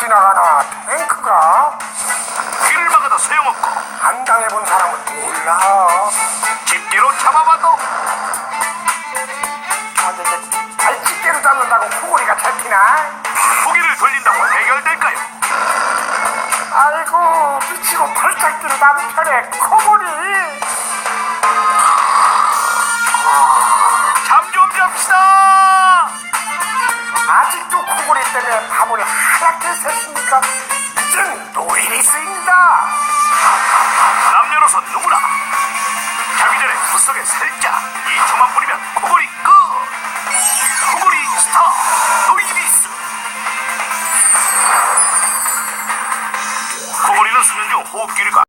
지나가나 탱크가? 길을 막아도 소용없고 안 당해본 사람은 몰라. 집게로 잡아봐도 집게로 잡는다고 코골이가 잡히나? 고개를 돌린다고 해결될까요? 아이고 미치고 발짝 뛰는 남편의 코골이. 잠 좀 잡시다. 아직도 코골이 때문에 밤을 하얗게 샜습니까? 이젠 노일이 쓰입니다. 남녀노소 누구나 자기 전에 붓속에 살짝 2초만 뿌리면 코골이 끝. 코골이 스타 노이리스. 코골이는 수면 중 호흡기류가